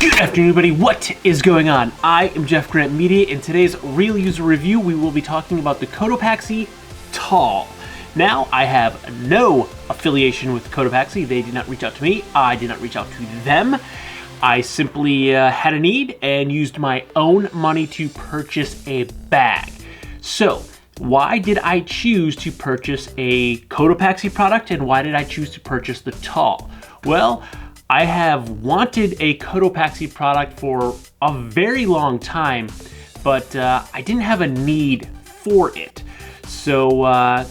Good afternoon, everybody. What is going on? I am jeffgrantMEDIA. In today's real user review, we will be talking about the Cotopaxi Taal. Now, I have no affiliation with Cotopaxi. They did not reach out to me. I did not reach out to them. I simply had a need and used my own money to purchase a bag. So, why did I choose to purchase a Cotopaxi product, and why did I choose to purchase the Taal? Well, I have wanted a Cotopaxi product for a very long time, but I didn't have a need for it. So I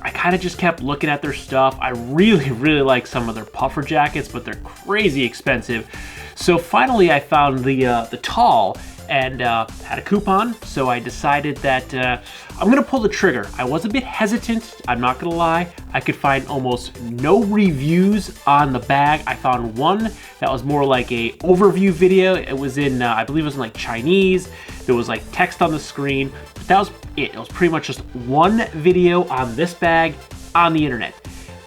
kind of just kept looking at their stuff. I really like some of their puffer jackets, but they're crazy expensive. So finally I found the Taal and had a coupon, so I decided that I'm gonna pull the trigger. I was a bit hesitant, I'm not gonna lie. I could find almost no reviews on the bag. I found one that was more like a overview video. It was in, I believe it was in like Chinese. There was like text on the screen, but that was it. It was pretty much just one video on this bag on the internet.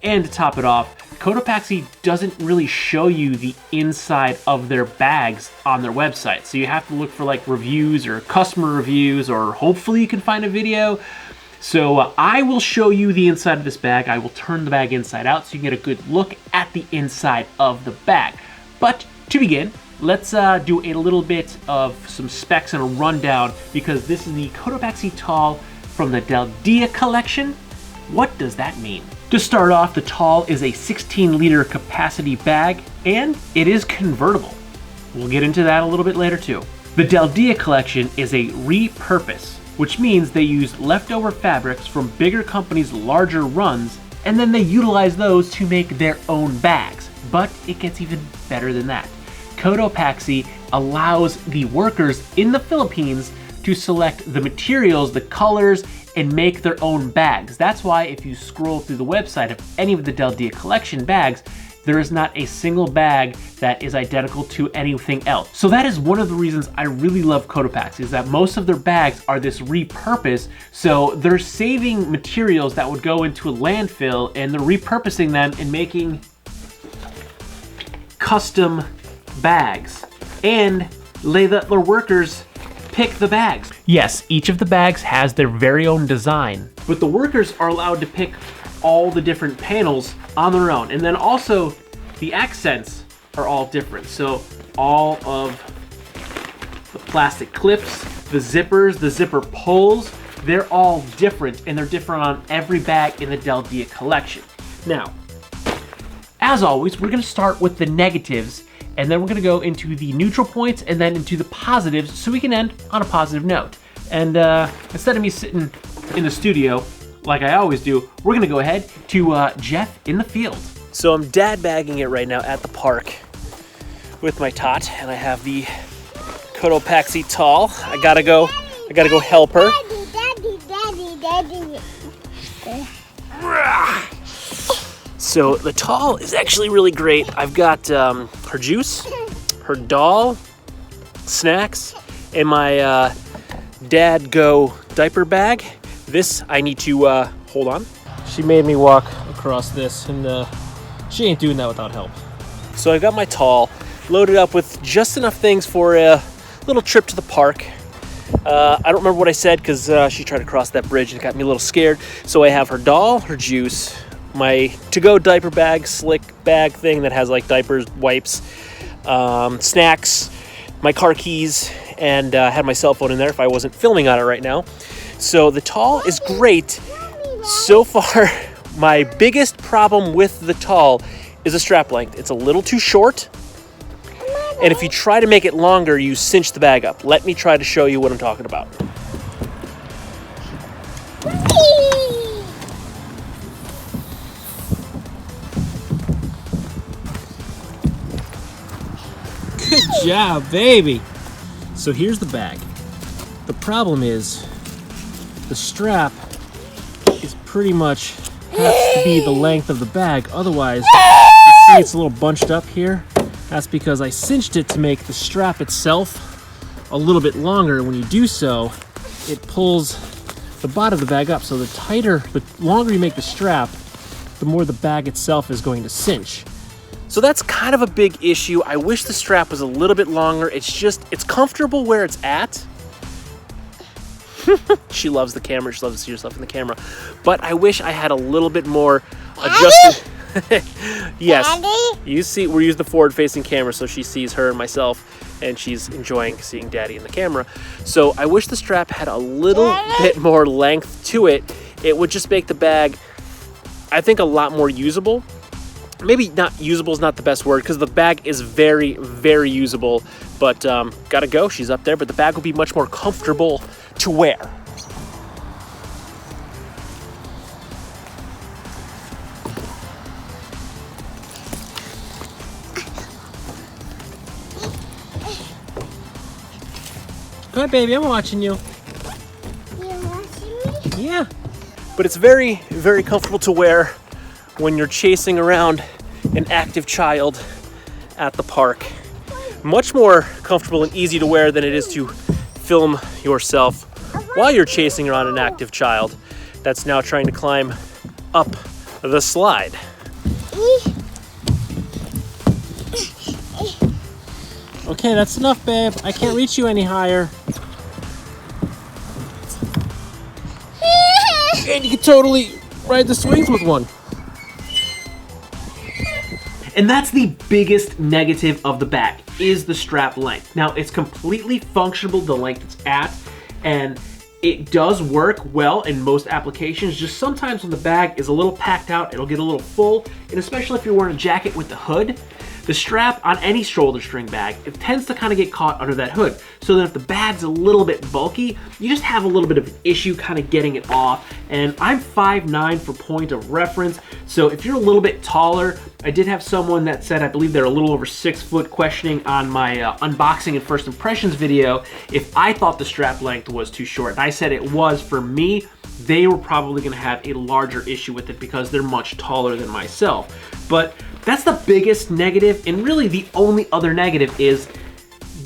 And to top it off, Cotopaxi doesn't really show you the inside of their bags on their website. So you have to look for like reviews or customer reviews, or hopefully you can find a video. So I will show you the inside of this bag. I will turn the bag inside out so you can get a good look at the inside of the bag. But to begin, let's do a little bit of some specs and a rundown, because this is the Cotopaxi Taal from the Del Dia collection. What does that mean? To start off, the Taal is a 16-liter capacity bag, and it is convertible. We'll get into that a little bit later too. The Del Dia collection is a repurpose, which means they use leftover fabrics from bigger companies' larger runs, and then they utilize those to make their own bags. But it gets even better than that. Cotopaxi allows the workers in the Philippines to select the materials, the colors, and make their own bags. That's why if you scroll through the website of any of the Del Dia collection bags, there is not a single bag that is identical to anything else. So that is one of the reasons I really love Cotopaxi, is that most of their bags are this repurpose. So they're saving materials that would go into a landfill, and they're repurposing them and making custom bags, and let their workers pick the bags. Yes, each of the bags has their very own design, but the workers are allowed to pick all the different panels on their own. And then also the accents are all different. So all of the plastic clips, the zippers, the zipper pulls, they're all different, and they're different on every bag in the Del Dia collection. Now, as always, we're gonna start with the negatives, and then we're gonna go into the neutral points and then into the positives, so we can end on a positive note. And instead of me sitting in the studio like I always do, we're gonna go ahead to Jeff in the field. So I'm dad bagging it right now at the park with my tot, and I have the Cotopaxi Taal. I gotta go help her. Daddy. So the Taal is actually really great. I've got her juice, her doll, snacks, and my Dad Go diaper bag. This I need to hold on. She made me walk across this, and she ain't doing that without help. So I got my Taal loaded up with just enough things for a little trip to the park. I don't remember what I said, because she tried to cross that bridge and it got me a little scared. So I have her doll, her juice, my to-go diaper bag, slick bag thing that has like diapers, wipes, snacks, my car keys, and had my cell phone in there if I wasn't filming on it right now. So the Taal is great. So far, my biggest problem with the Taal is the strap length. It's a little too short, and if you try to make it longer, you cinch the bag up. Let me try to show you what I'm talking about. Good job, baby. So here's the bag. The problem is the strap is pretty much has to be the length of the bag. Otherwise, you see it's a little bunched up here. That's because I cinched it to make the strap itself a little bit longer. When you do so, it pulls the bottom of the bag up. So the longer you make the strap, the more the bag itself is going to cinch. So that's kind of a big issue. I wish the strap was a little bit longer. It's comfortable where it's at. She loves the camera. She loves to see herself in the camera. But I wish I had a little bit more adjusted. Yes. Daddy? You see, we're using the forward-facing camera, so she sees her and myself, and she's enjoying seeing Daddy in the camera. So I wish the strap had a little bit more length to it. It would just make the bag, I think, a lot more usable. Maybe not usable is not the best word, because the bag is very, very usable. But gotta go, she's up there. But the bag will be much more comfortable to wear. Go ahead, baby, I'm watching you. You're watching me? Yeah. But it's very, very comfortable to wear when you're chasing around an active child at the park. Much more comfortable and easy to wear than it is to film yourself while you're chasing around an active child that's now trying to climb up the slide. Okay, that's enough, babe. I can't reach you any higher. And you can totally ride the swings with one. And that's the biggest negative of the bag, is the strap length. Now, it's completely functional, the length it's at, and it does work well in most applications. Just sometimes when the bag is a little packed out, it'll get a little full, and especially if you're wearing a jacket with the hood, the strap on any shoulder string bag, it tends to kind of get caught under that hood. So then if the bag's a little bit bulky, you just have a little bit of an issue kind of getting it off. And I'm 5'9" for point of reference. So if you're a little bit taller, I did have someone that said, I believe they're a little over 6 foot, questioning on my unboxing and first impressions video if I thought the strap length was too short. And I said it was. For me, they were probably gonna have a larger issue with it because they're much taller than myself. But that's the biggest negative, and really the only other negative is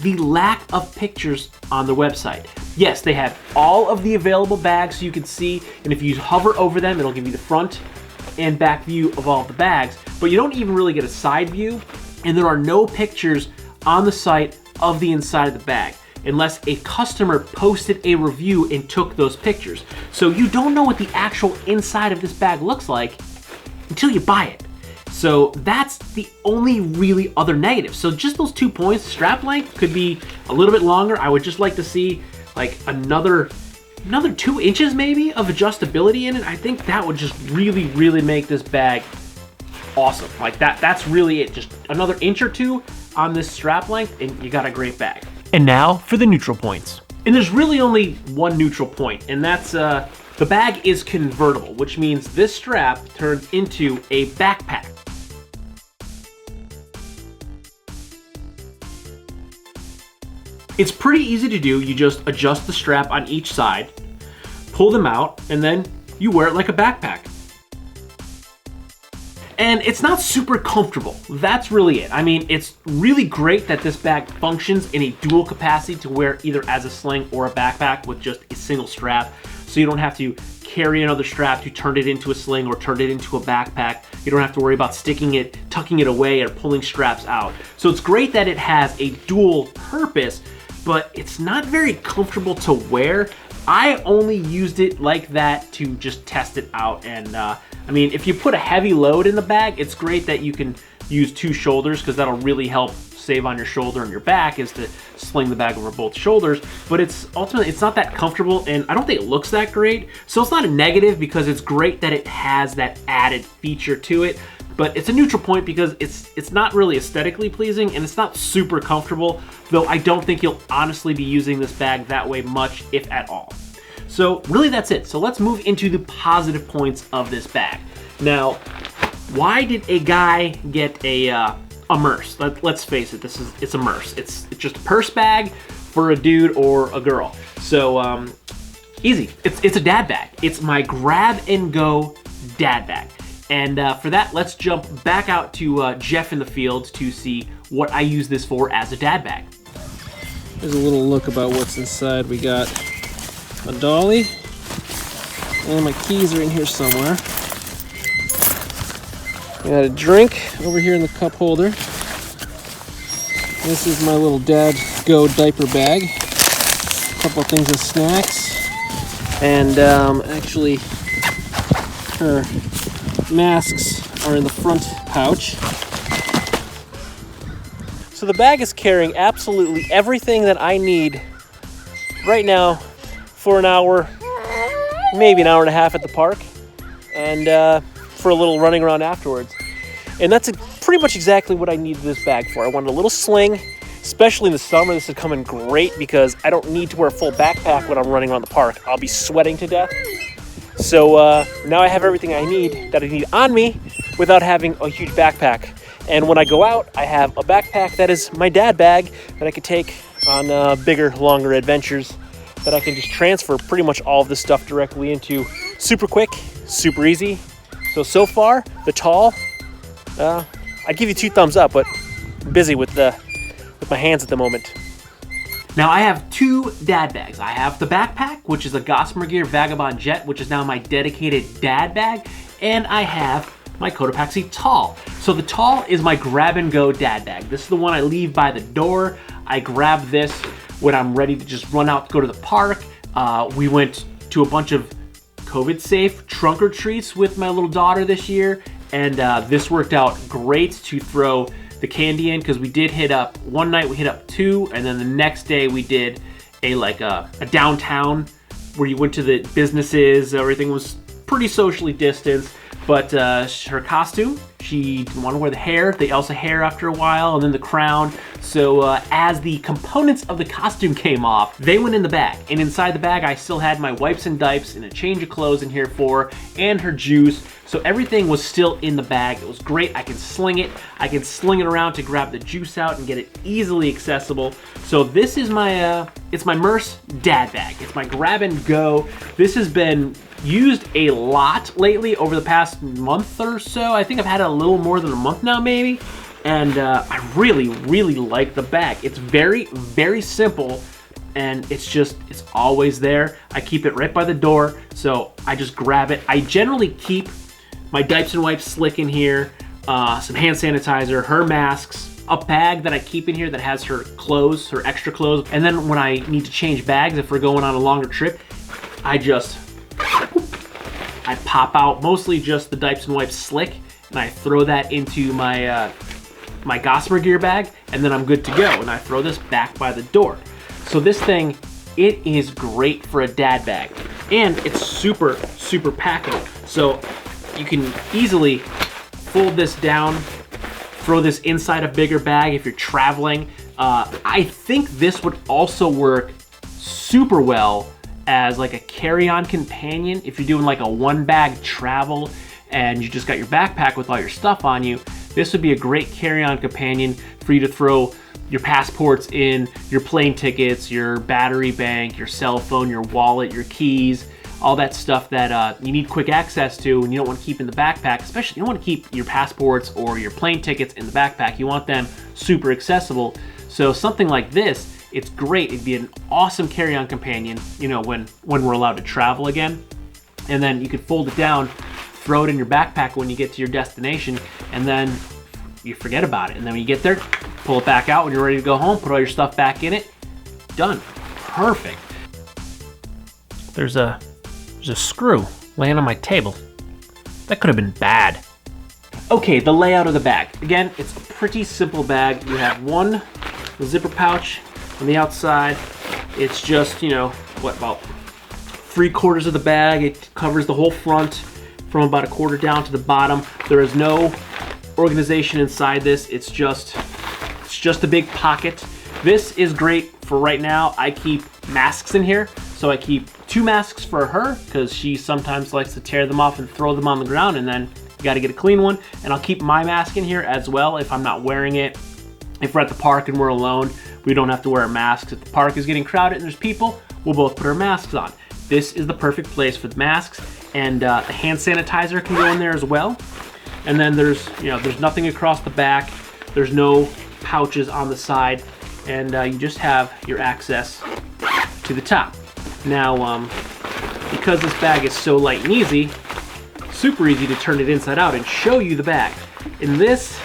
the lack of pictures on their website. Yes, they have all of the available bags so you can see, and if you hover over them, it'll give you the front and back view of all of the bags, but you don't even really get a side view, and there are no pictures on the site of the inside of the bag unless a customer posted a review and took those pictures. So you don't know what the actual inside of this bag looks like until you buy it. So that's the only really other negative. So just those 2 points, strap length could be a little bit longer. I would just like to see like another 2 inches maybe of adjustability in it. I think that would just really, really make this bag awesome. Like that's really it. Just another inch or 2 on this strap length and you got a great bag. And now for the neutral points. And there's really only one neutral point, and that's the bag is convertible, which means this strap turns into a backpack. It's pretty easy to do. You just adjust the strap on each side, pull them out, and then you wear it like a backpack. And it's not super comfortable. That's really it. I mean, it's really great that this bag functions in a dual capacity to wear either as a sling or a backpack with just a single strap. So you don't have to carry another strap to turn it into a sling or turn it into a backpack. You don't have to worry about sticking it, tucking it away, or pulling straps out. So it's great that it has a dual purpose, but it's not very comfortable to wear. I only used it like that to just test it out. And I mean, if you put a heavy load in the bag, it's great that you can use 2 shoulders, because that'll really help save on your shoulder and your back, is to sling the bag over both shoulders. But it's ultimately, it's not that comfortable, and I don't think it looks that great. So it's not a negative, because it's great that it has that added feature to it. But it's a neutral point because it's not really aesthetically pleasing, and it's not super comfortable, though I don't think you'll honestly be using this bag that way much, if at all. So really that's it. So let's move into the positive points of this bag. Now, why did a guy get a purse? Let's face it, it's a purse. It's just a purse bag for a dude or a girl. So easy. It's a dad bag. It's my grab and go dad bag. And for that, let's jump back out to Jeff in the field to see what I use this for as a dad bag. Here's a little look about what's inside. We got a dolly, and my keys are in here somewhere. Got a drink over here in the cup holder. This is my little Dad Go diaper bag. A couple of things of snacks. And actually, her masks are in the front pouch. So the bag is carrying absolutely everything that I need right now for an hour, maybe an hour and a half at the park, and for a little running around afterwards. And that's pretty much exactly what I needed this bag for. I wanted a little sling, especially in the summer. This would come in great because I don't need to wear a full backpack when I'm running around the park. I'll be sweating to death. So now I have everything I need on me without having a huge backpack. And when I go out, I have a backpack that is my dad bag that I could take on bigger, longer adventures that I can just transfer pretty much all of this stuff directly into. Super quick, super easy. So far, the Taal, I'd give you 2 thumbs up, but I'm busy with my hands at the moment. Now I have 2 dad bags. I have the backpack, which is a Gossamer Gear Vagabond Jet, which is now my dedicated dad bag, and I have my Cotopaxi Taal. So the Taal is my grab and go dad bag. This is the one I leave by the door. I grab this when I'm ready to just run out to go to the park. We went to a bunch of COVID-safe trunk or treats with my little daughter this year, and this worked out great to throw the candy in, because we did hit up, one night we hit up 2, and then the next day we did a downtown where you went to the businesses. Everything was pretty socially distanced, but her costume, she didn't want to wear the hair, the Elsa hair after a while, and then the crown. So as the components of the costume came off, they went in the bag. And inside the bag, I still had my wipes and diapers and a change of clothes in here and her juice. So everything was still in the bag. It was great. I can sling it. I can sling it around to grab the juice out and get it easily accessible. So this is my, it's my Merce dad bag. It's my grab and go. This has been used a lot lately over the past month or so. I think I've had it a little more than a month now, maybe. And I really, really like the bag. It's very, very simple, and it's always there. I keep it right by the door, so I just grab it. I generally keep my diapers and wipes slick in here, some hand sanitizer, her masks, a bag that I keep in here that has her clothes, her extra clothes. And then when I need to change bags, if we're going on a longer trip, I pop out mostly just the diapers and wipes slick, and I throw that into my my Gossamer Gear bag, and then I'm good to go. And I throw this back by the door. So this thing, it is great for a dad bag, and it's super, super packable. So you can easily fold this down, throw this inside a bigger bag if you're traveling. I think this would also work super well as like a carry-on companion if you're doing like a 1-bag travel and you just got your backpack with all your stuff on you. This would be a great carry-on companion for you to throw your passports in, your plane tickets, your battery bank, your cell phone, your wallet, your keys, all that stuff that you need quick access to and you don't want to keep in the backpack. Especially, you don't want to keep your passports or your plane tickets in the backpack. You want them super accessible. So something like this, it's great. It'd be an awesome carry-on companion, you know, when we're allowed to travel again. And then you could fold it down, throw it in your backpack when you get to your destination, and then you forget about it. And then when you get there, pull it back out when you're ready to go home, put all your stuff back in it, done. Perfect. There's a screw laying on my table. That could have been bad. Okay, the layout of the bag. Again, it's a pretty simple bag. You have one zipper pouch on the outside. It's just, you know, what, about 3/4 of the bag. It covers the whole front from about 1/4 down to the bottom. There is no organization inside this. It's just a big pocket. This is great for right now. I keep masks in here. So I keep 2 masks for her because she sometimes likes to tear them off and throw them on the ground, and then you got to get a clean one. And I'll keep my mask in here as well if I'm not wearing it. If we're at the park and we're alone, we don't have to wear masks. If the park is getting crowded and there's people, we'll both put our masks on. This is the perfect place for the masks, and the hand sanitizer can go in there as well. And then there's nothing across the back. There's no pouches on the side, and you just have your access to the top. Now, because this bag is so light and easy, super easy to turn it inside out and show you the bag. And this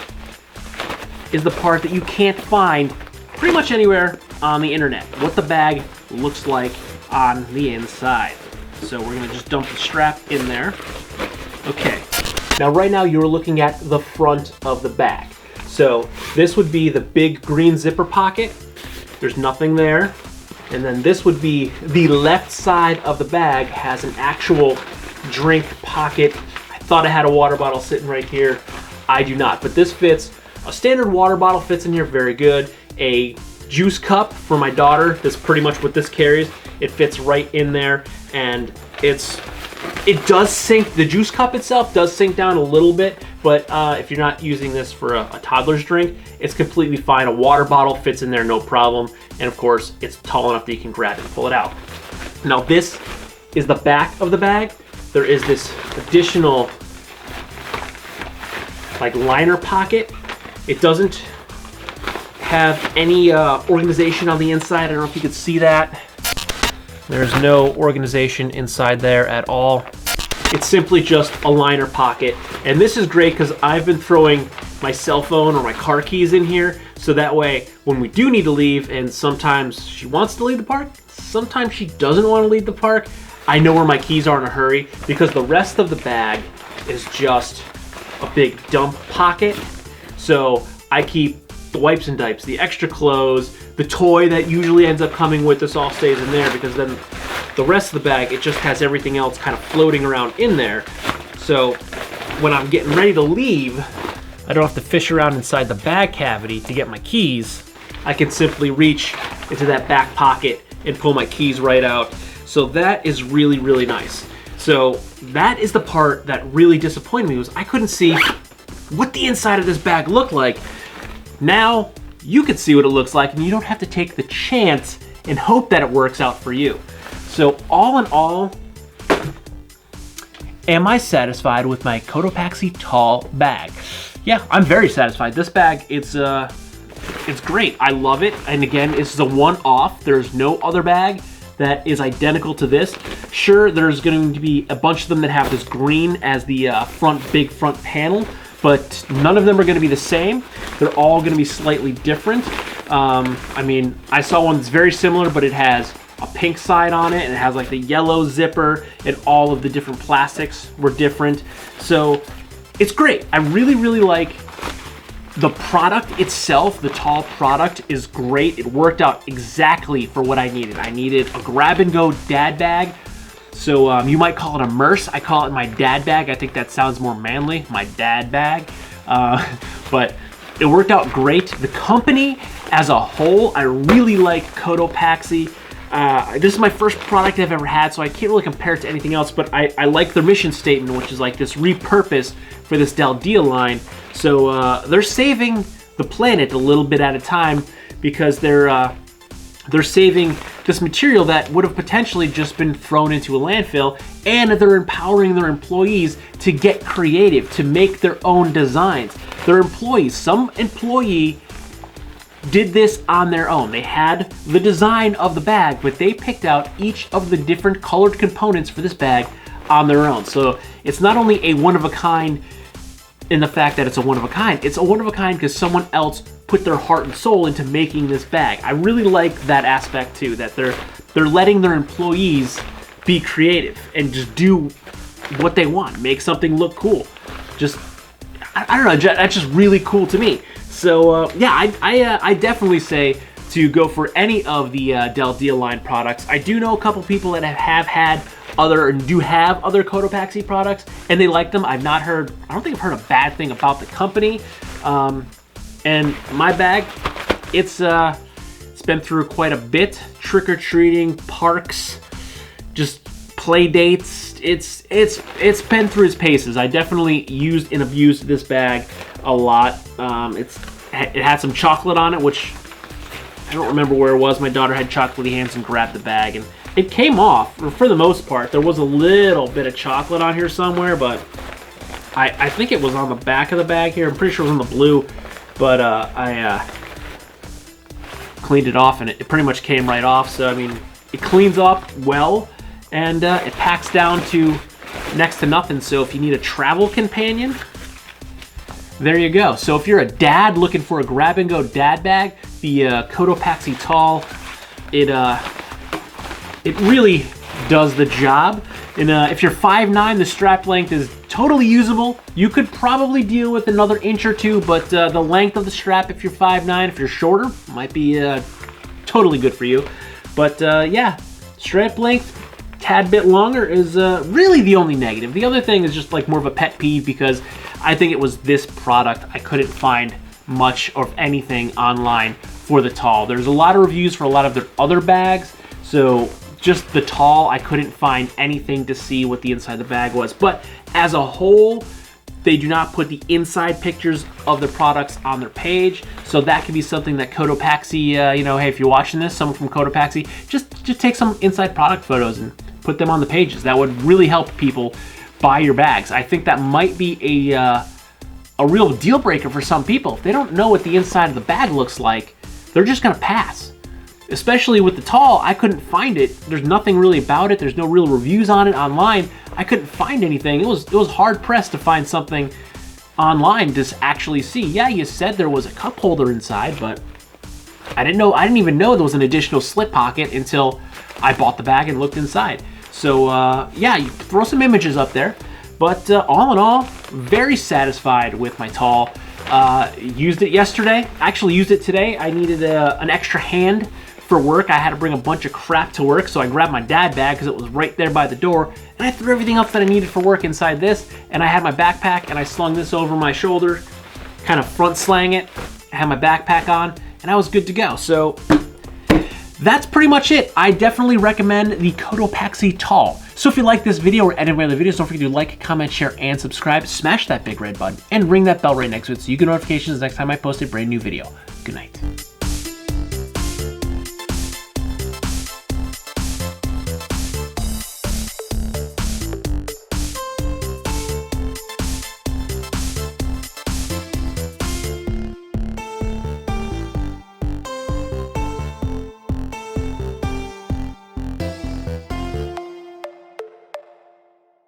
is the part that you can't find pretty much anywhere on the internet. What the bag looks like on the inside. So we're gonna just dump the strap in there. Okay, now right now you're looking at the front of the bag. So this would be the big green zipper pocket. There's nothing there. And then this would be the left side of the bag, has an actual drink pocket. I thought I had a water bottle sitting right here. I do not, but this fits. A standard water bottle fits in here very good. A juice cup for my daughter, that's pretty much what this carries. It fits right in there, and it does sink, the juice cup itself does sink down a little bit, but if you're not using this for a toddler's drink, it's completely fine. A water bottle fits in there, no problem. And of course, it's tall enough that you can grab and pull it out. Now this is the back of the bag. There is this additional like liner pocket. It doesn't have any organization on the inside. I don't know if you could see that. There's no organization inside there at all. It's simply just a liner pocket. And this is great because I've been throwing my cell phone or my car keys in here, so that way when we do need to leave, and sometimes she wants to leave the park, sometimes she doesn't want to leave the park, I know where my keys are in a hurry, because the rest of the bag is just a big dump pocket. So I keep the wipes and diapers, the extra clothes, the toy that usually ends up coming with this all stays in there, because then the rest of the bag, it just has everything else kind of floating around in there. So when I'm getting ready to leave, I don't have to fish around inside the bag cavity to get my keys. I can simply reach into that back pocket and pull my keys right out. So that is really, really nice. So that is the part that really disappointed me, was I couldn't see what the inside of this bag looked like. Now you can see what it looks like, and you don't have to take the chance and hope that it works out for you. So all in all, am I satisfied with my Cotopaxi Taal bag? Yeah, I'm very satisfied. This bag, it's great. I love it. And again, this is a one-off. There's no other bag that is identical to this. Sure, there's going to be a bunch of them that have this green as the big front panel, but none of them are going to be the same. They're all going to be slightly different. I mean, I saw one that's very similar, but it has a pink side on it, and it has like the yellow zipper, and all of the different plastics were different. So it's great. I really, really like the product itself. The Taal product is great. It worked out exactly for what I needed. I needed a grab-and-go dad bag. So you might call it a Merce. I call it my dad bag. I think that sounds more manly, my dad bag. But it worked out great. The company as a whole, I really like Cotopaxi. This is my first product I've ever had, so I can't really compare it to anything else, but I like their mission statement, which is like this repurposed for this Daldea line. So they're saving the planet a little bit at a time, because they're saving this material that would have potentially just been thrown into a landfill, and they're empowering their employees to get creative, to make their own designs. Their employees, some employee did this on their own. They had the design of the bag, but they picked out each of the different colored components for this bag on their own. So it's not only a one-of-a-kind in the fact that it's a one-of-a-kind, it's a one-of-a-kind because someone else put their heart and soul into making this bag. I really like that aspect too, that they're letting their employees be creative and just do what they want, make something look cool. Just, I don't know, that's just really cool to me. So yeah, I definitely say to go for any of the Daldea line products. I do know a couple people that have had other, and do have other Cotopaxi products, and they like them. I don't think I've heard a bad thing about the company. And my bag, it's been through quite a bit. Trick-or-treating, parks, just play dates. It's been through its paces. I definitely used and abused this bag a lot. It had some chocolate on it, which I don't remember where it was. My daughter had chocolatey hands and grabbed the bag, and it came off for the most part. There was a little bit of chocolate on here somewhere, but I think it was on the back of the bag here. I'm pretty sure it was on the blue, but I cleaned it off, and it pretty much came right off. So I mean, it cleans up well, and it packs down to next to nothing. So if you need a travel companion, there you go. So if you're a dad looking for a grab-and-go dad bag, the Cotopaxi Taal, it really does the job. And if you're 5'9", the strap length is totally usable. You could probably deal with another inch or two, but the length of the strap, if you're 5'9", if you're shorter, might be totally good for you. But yeah, strap length, tad bit longer is really the only negative. The other thing is just like more of a pet peeve because I think it was this product. I couldn't find much of anything online for the Taal. There's a lot of reviews for a lot of their other bags, so just the Taal, I couldn't find anything to see what the inside of the bag was. But as a whole, they do not put the inside pictures of the products on their page, so that could be something that Cotopaxi, you know, hey, if you're watching this, someone from Cotopaxi, just take some inside product photos and put them on the pages. That would really help people buy your bags. I think that might be a real deal breaker for some people. If they don't know what the inside of the bag looks like, they're just gonna pass. Especially with the Taal, I couldn't find it. There's nothing really about it. There's no real reviews on it online. I couldn't find anything. It was hard pressed to find something online to actually see. Yeah, you said there was a cup holder inside, but I didn't even know there was an additional slip pocket until I bought the bag and looked inside. So yeah, you throw some images up there, but all in all, very satisfied with my Taal. Used it yesterday, actually used it today. I needed an extra hand for work. I had to bring a bunch of crap to work, so I grabbed my dad bag because it was right there by the door, and I threw everything up that I needed for work inside this, and I had my backpack, and I slung this over my shoulder, kind of front slang it, I had my backpack on, and I was good to go. So that's pretty much it. I definitely recommend the Cotopaxi Taal. So if you like this video or any of my other videos, don't forget to like, comment, share, and subscribe. Smash that big red button and ring that bell right next to it so you get notifications next time I post a brand new video. Good night.